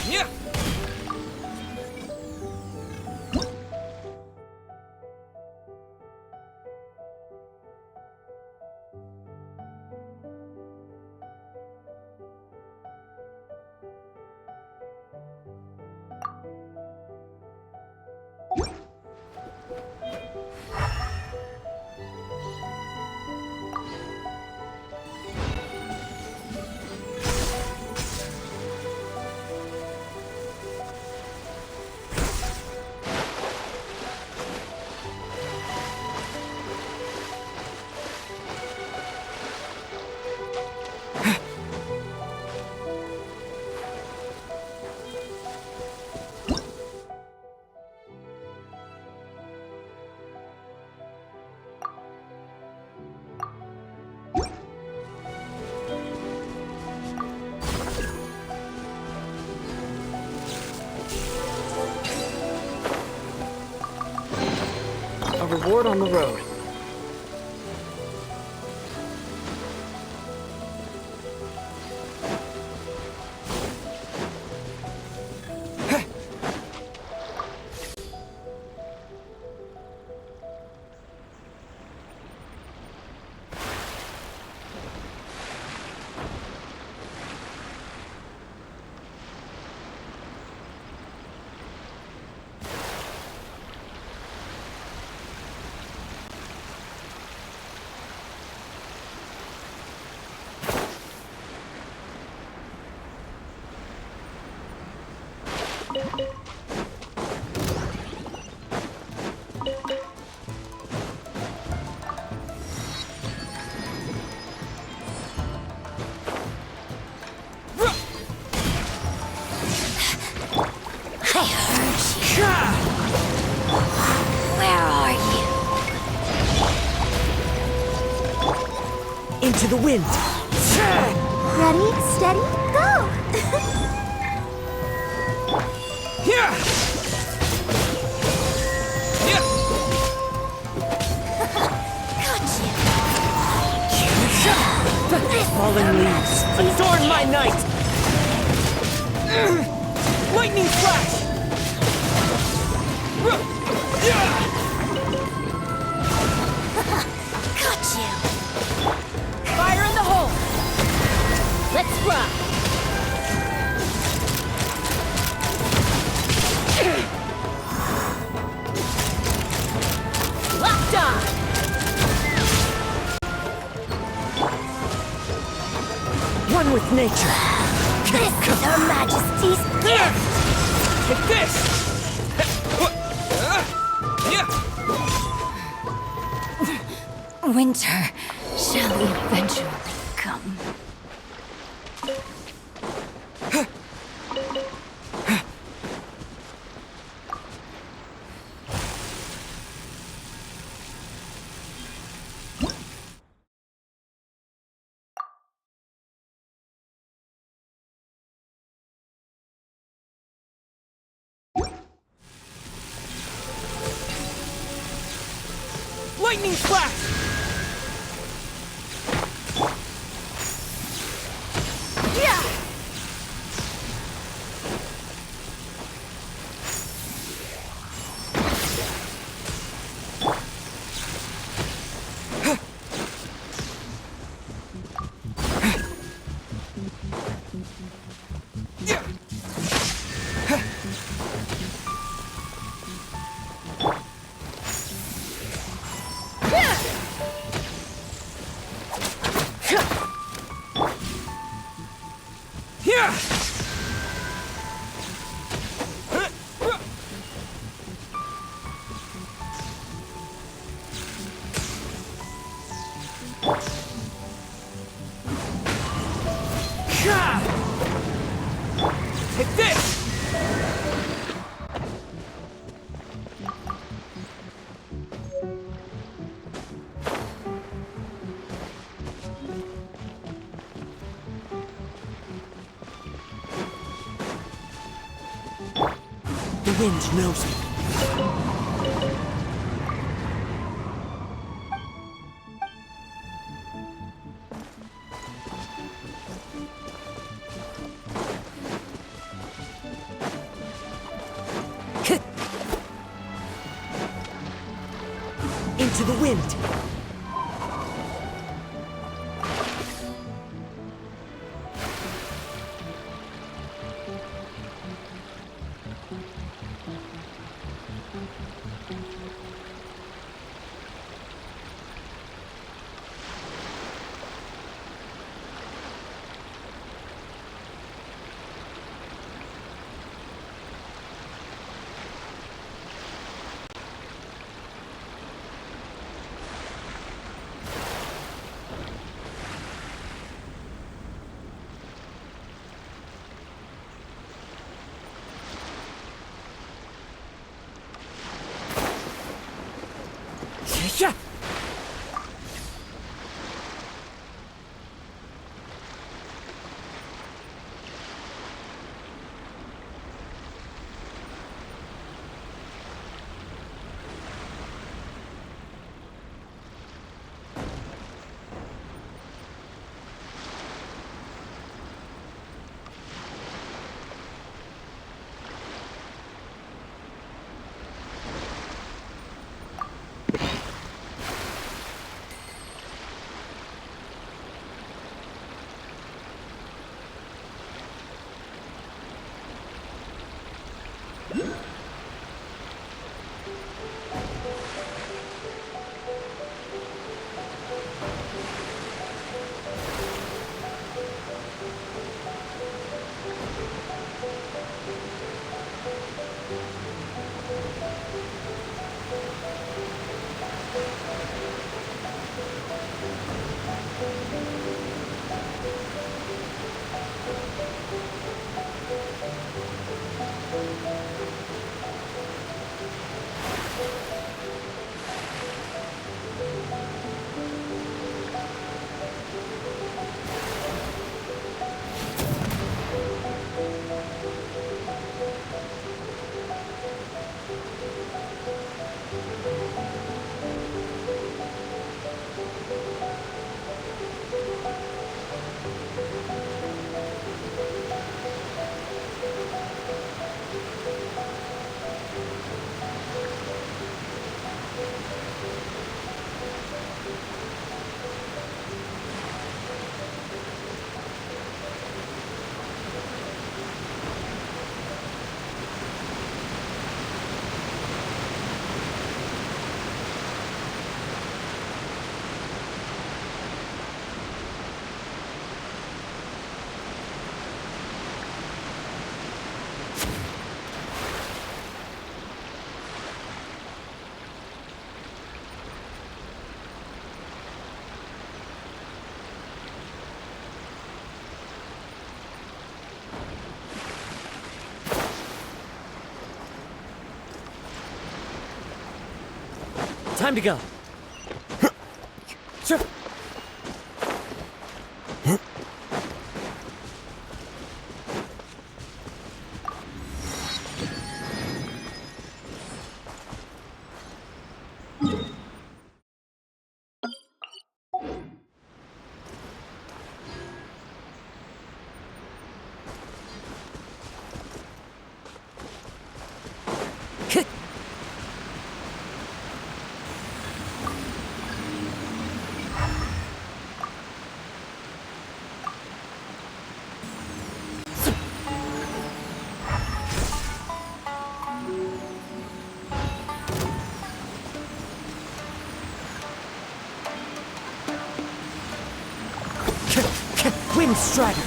Yeah. A reward on the road. Where are you? Into the wind. Ready, steady, go! Yeah. Yeah. Gotcha! Fallen leaves, adorn my night! Lightning flash! Got you! Fire in the hole! Let's rock! Locked on! One with nature. This is Her Majesty's gift! Take this! Winter shall eventually come. Lightning flash! Take this! The wind knows me. to the wind. Yeah. Time to go. Sure. Wind Strider.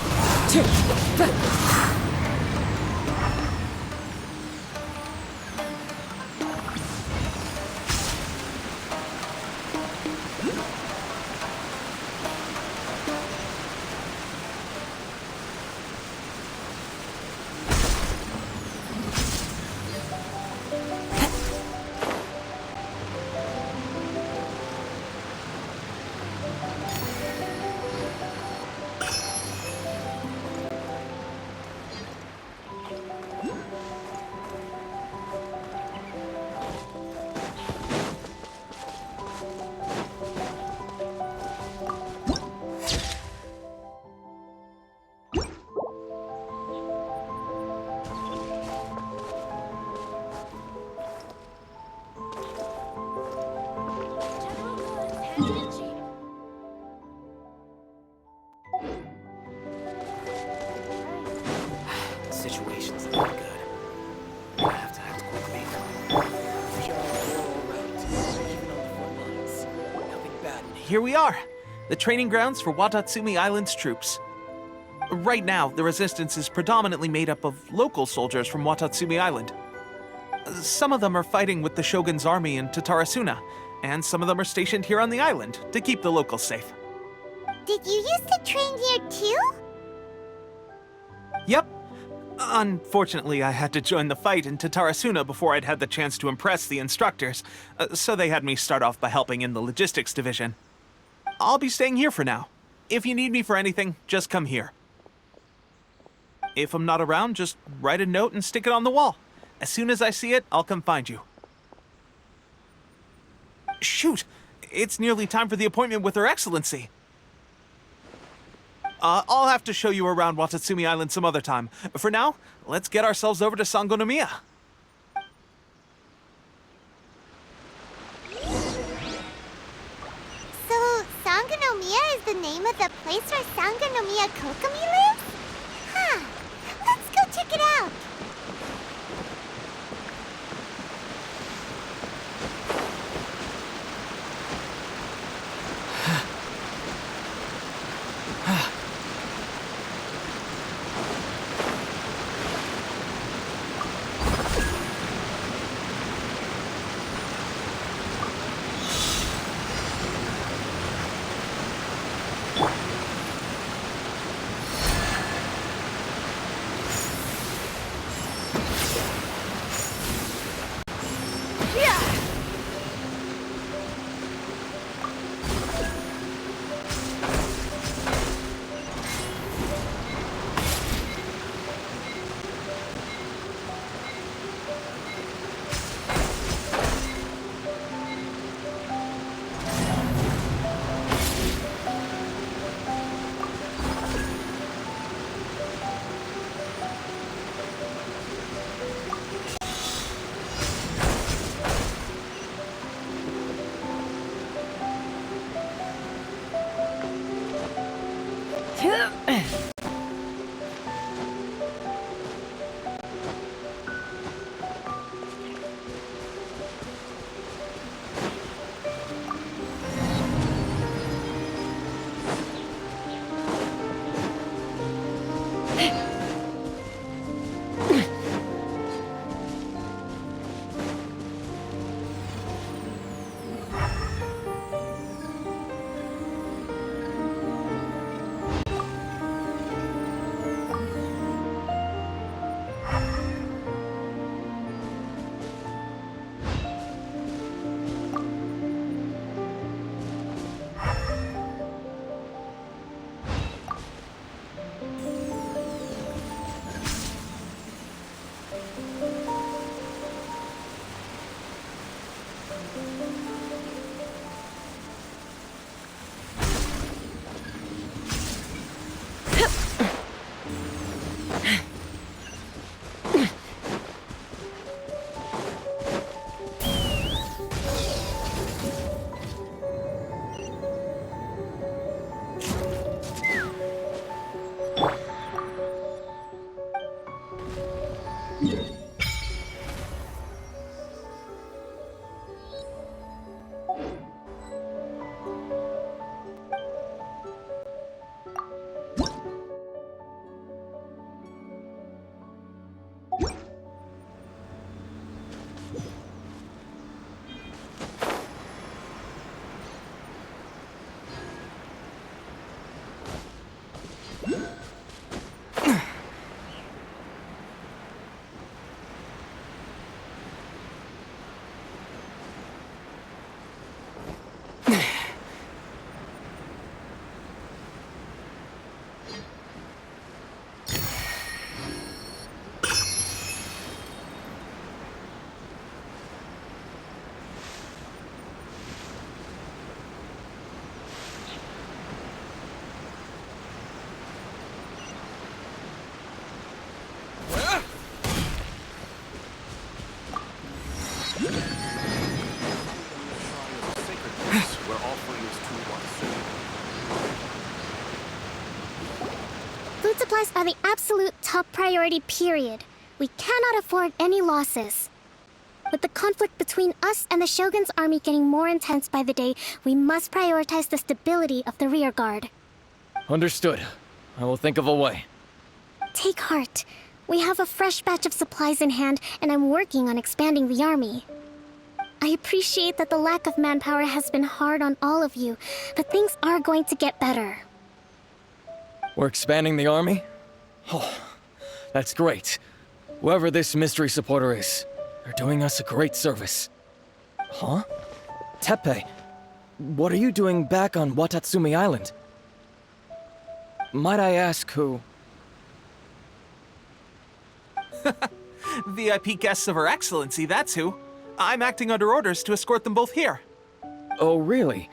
Good. I have to act quickly. Even on the front lines. Nothing bad. Here we are, the training grounds for Watatsumi Island's troops. Right now, the resistance is predominantly made up of local soldiers from Watatsumi Island. Some of them are fighting with the Shogun's army in Tatarasuna, and some of them are stationed here on the island to keep the locals safe. Did you used to train here too? Yep. Unfortunately, I had to join the fight in Tatarasuna before I'd had the chance to impress the instructors, so they had me start off by helping in the logistics division. I'll be staying here for now. If you need me for anything, just come here. If I'm not around, just write a note and stick it on the wall. As soon as I see it, I'll come find you. Shoot! It's nearly time for the appointment with Her Excellency. I'll have to show you around Watatsumi Island some other time. For now, let's get ourselves over to Sangonomiya. So, Sangonomiya is the name of the place where Sangonomiya Kokomi lives? Huh. Let's go check it out. Food supplies are the absolute top priority, period. We cannot afford any losses. With the conflict between us and the Shogun's army getting more intense by the day, we must prioritize the stability of the rear guard. Understood. I will think of a way. Take heart. We have a fresh batch of supplies in hand, and I'm working on expanding the army. I appreciate that the lack of manpower has been hard on all of you, but things are going to get better. We're expanding the army? Oh, that's great. Whoever this mystery supporter is, they're doing us a great service. Huh? Teppei, what are you doing back on Watatsumi Island? Might I ask who? VIP guests of Her Excellency, that's who. I'm acting under orders to escort them both here. Oh, really?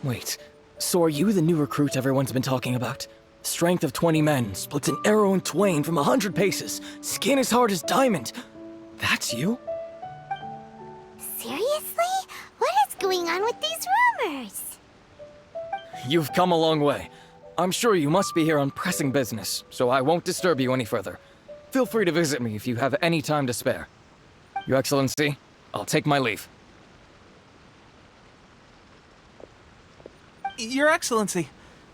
Wait, so are you the new recruit everyone's been talking about? Strength of 20 men, splits an arrow in twain from 100 paces, skin as hard as diamond. That's you? Seriously? What is going on with these rumors? You've come a long way. I'm sure you must be here on pressing business, so I won't disturb you any further. Feel free to visit me if you have any time to spare. Your Excellency, I'll take my leave. Your Excellency,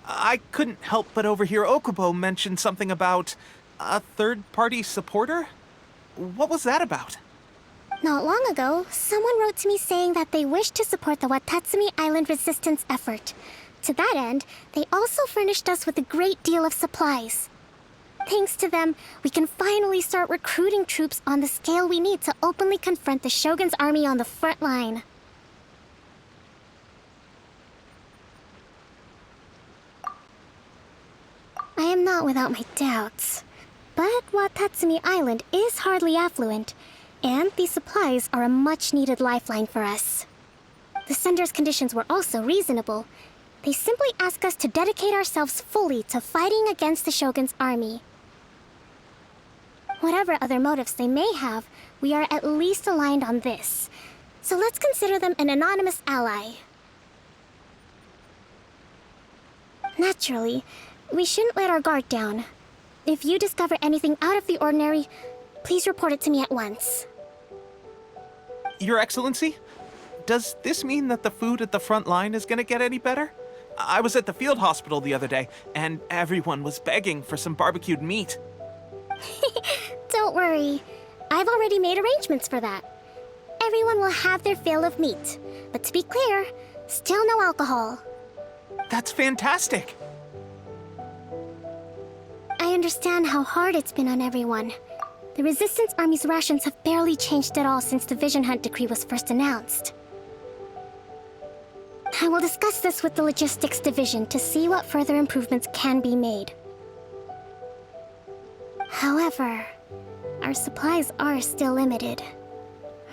I couldn't help but overhear Okubo mention something about a third-party supporter? What was that about? Not long ago, someone wrote to me saying that they wish to support the Watatsumi Island resistance effort. To that end, they also furnished us with a great deal of supplies. Thanks to them, we can finally start recruiting troops on the scale we need to openly confront the Shogun's army on the front line. I am not without my doubts. But Watatsumi Island is hardly affluent, and these supplies are a much-needed lifeline for us. The sender's conditions were also reasonable. They simply ask us to dedicate ourselves fully to fighting against the Shogun's army. Whatever other motives they may have, we are at least aligned on this. So let's consider them an anonymous ally. Naturally, we shouldn't let our guard down. If you discover anything out of the ordinary, please report it to me at once. Your Excellency, does this mean that the food at the front line is gonna get any better? I was at the field hospital the other day, and everyone was begging for some barbecued meat. Don't worry. I've already made arrangements for that. Everyone will have their fill of meat. But to be clear, still no alcohol. That's fantastic! I understand how hard it's been on everyone. The Resistance Army's rations have barely changed at all since the Vision Hunt decree was first announced. I will discuss this with the Logistics Division to see what further improvements can be made. However, our supplies are still limited.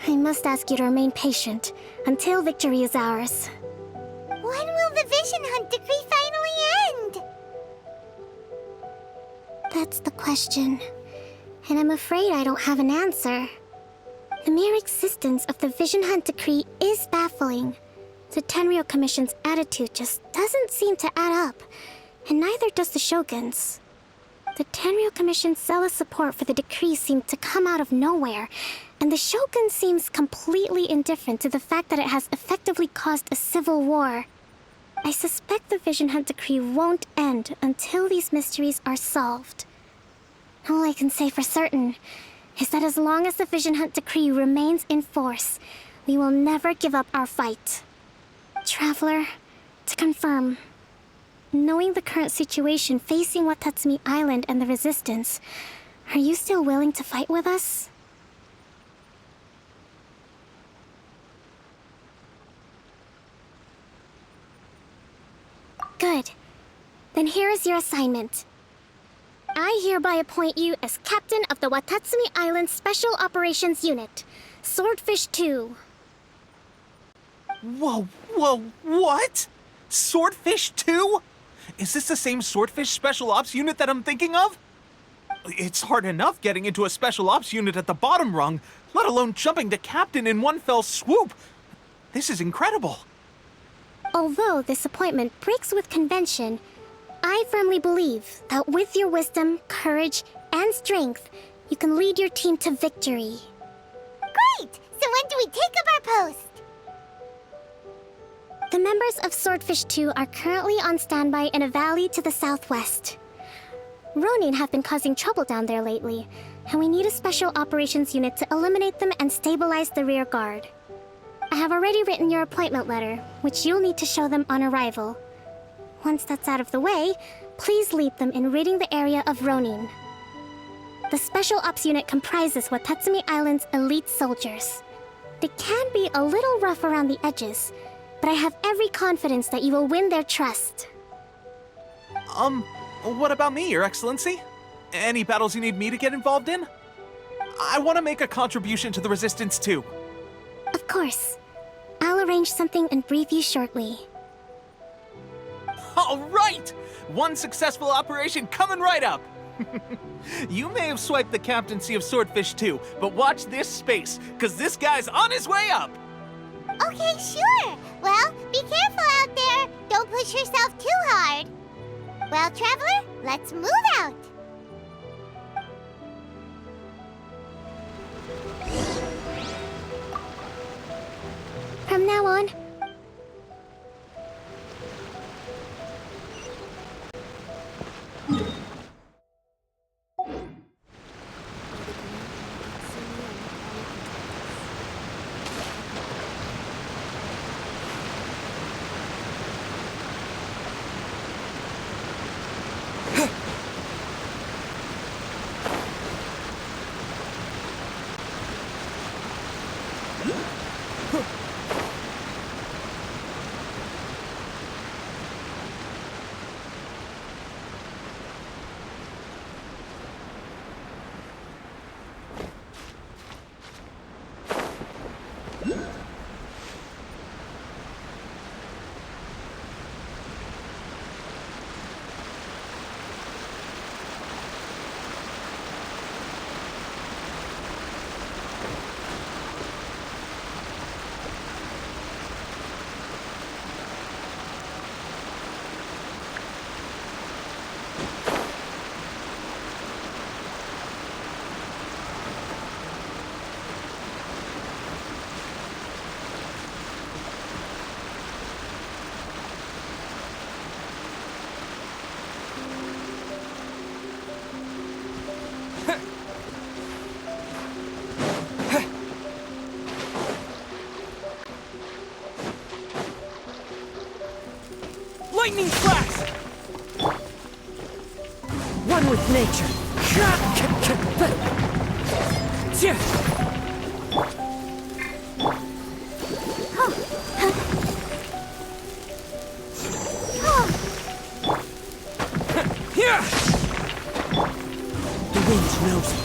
I must ask you to remain patient until victory is ours. When will the Vision Hunt decree finally end? That's the question, and I'm afraid I don't have an answer. The mere existence of the Vision Hunt decree is baffling. The Tenryou Commission's attitude just doesn't seem to add up, and neither does the Shogun's. The Tenryou Commission's zealous support for the decree seemed to come out of nowhere, and the Shogun seems completely indifferent to the fact that it has effectively caused a civil war. I suspect the Vision Hunt decree won't end until these mysteries are solved. All I can say for certain is that as long as the Vision Hunt decree remains in force, we will never give up our fight. Traveler, to confirm, knowing the current situation facing Watatsumi Island and the Resistance, are you still willing to fight with us? Good. Then here is your assignment. I hereby appoint you as captain of the Watatsumi Island Special Operations Unit, Swordfish 2. Whoa, what? Swordfish 2? Is this the same Swordfish Special Ops unit that I'm thinking of? It's hard enough getting into a Special Ops unit at the bottom rung, let alone jumping to captain in one fell swoop. This is incredible. Although this appointment breaks with convention, I firmly believe that with your wisdom, courage, and strength, you can lead your team to victory. Great! So when do we take up our post? The members of Swordfish 2 are currently on standby in a valley to the southwest. Ronin have been causing trouble down there lately, and we need a special operations unit to eliminate them and stabilize the rear guard. I have already written your appointment letter, which you'll need to show them on arrival. Once that's out of the way, please lead them in ridding the area of Ronin. The Special Ops unit comprises Watatsumi Island's elite soldiers. They can be a little rough around the edges, but I have every confidence that you will win their trust. What about me, Your Excellency? Any battles you need me to get involved in? I want to make a contribution to the Resistance too. Of course. I'll arrange something and brief you shortly. All right! One successful operation coming right up! You may have swiped the captaincy of Swordfish 2, but watch this space, because this guy's on his way up! Okay, sure. Well, be careful out there. Don't push yourself too hard. Well, Traveler, let's move out. From now on, Lightning flash! One with nature. The wind knows it.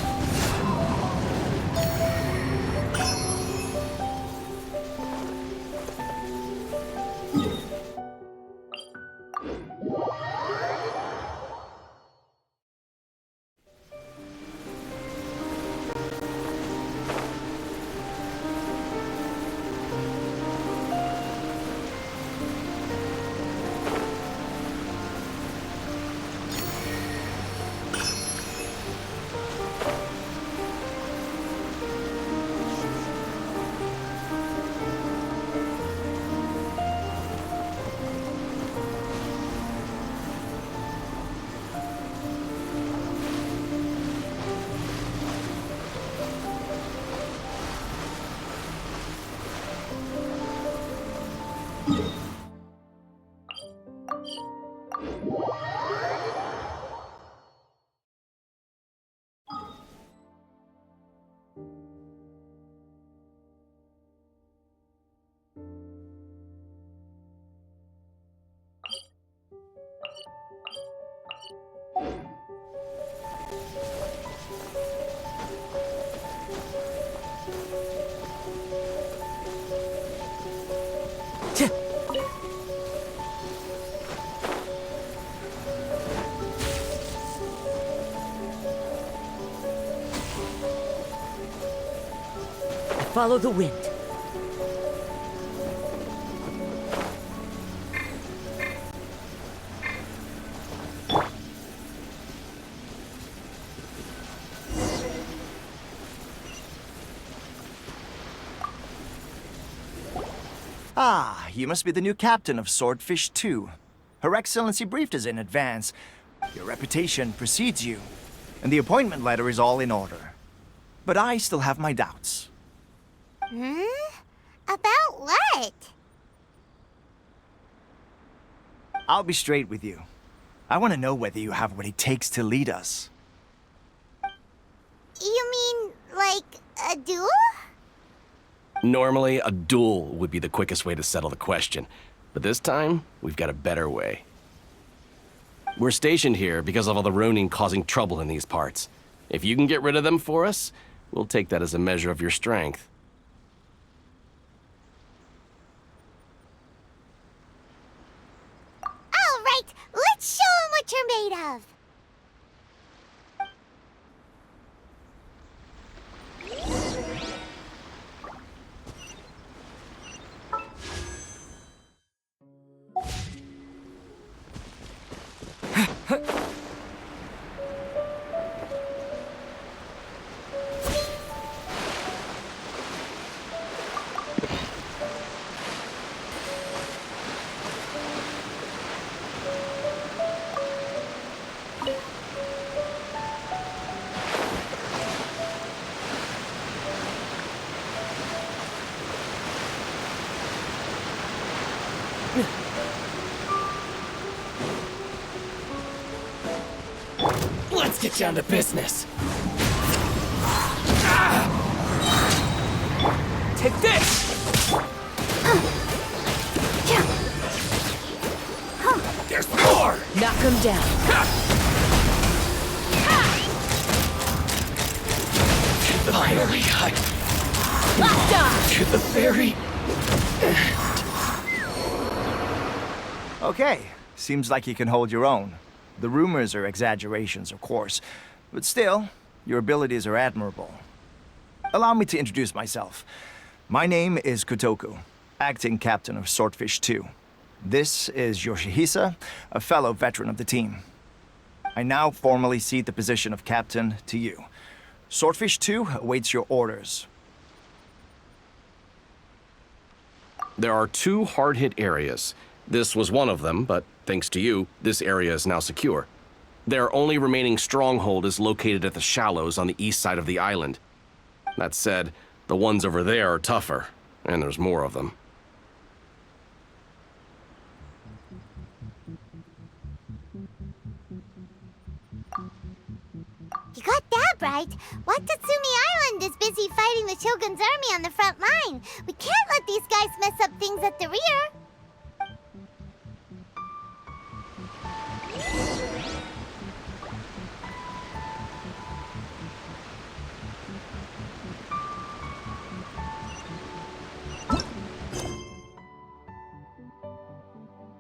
Follow the wind. Ah, you must be the new captain of Swordfish 2. Her Excellency briefed us in advance. Your reputation precedes you, and the appointment letter is all in order. But I still have my doubts. About what? I'll be straight with you. I want to know whether you have what it takes to lead us. You mean, like, a duel? Normally, a duel would be the quickest way to settle the question, but this time, we've got a better way. We're stationed here because of all the Ronin causing trouble in these parts. If you can get rid of them for us, we'll take that as a measure of your strength. All right, let's show 'em what you're made of. Let's get down to business. Take this! There's more! Knock him down. To the very high. Locked on! To the very... Okay, seems like you can hold your own. The rumors are exaggerations, of course, but still, your abilities are admirable. Allow me to introduce myself. My name is Kotoku, acting captain of Swordfish 2. This is Yoshihisa, a fellow veteran of the team. I now formally cede the position of captain to you. Swordfish 2 awaits your orders. There are 2 hard-hit areas. This was one of them, but thanks to you, this area is now secure. Their only remaining stronghold is located at the shallows on the east side of the island. That said, the ones over there are tougher, and there's more of them. You got that right. Watatsumi Island is busy fighting the Shogun's army on the front line. We can't let these guys mess up things at the rear.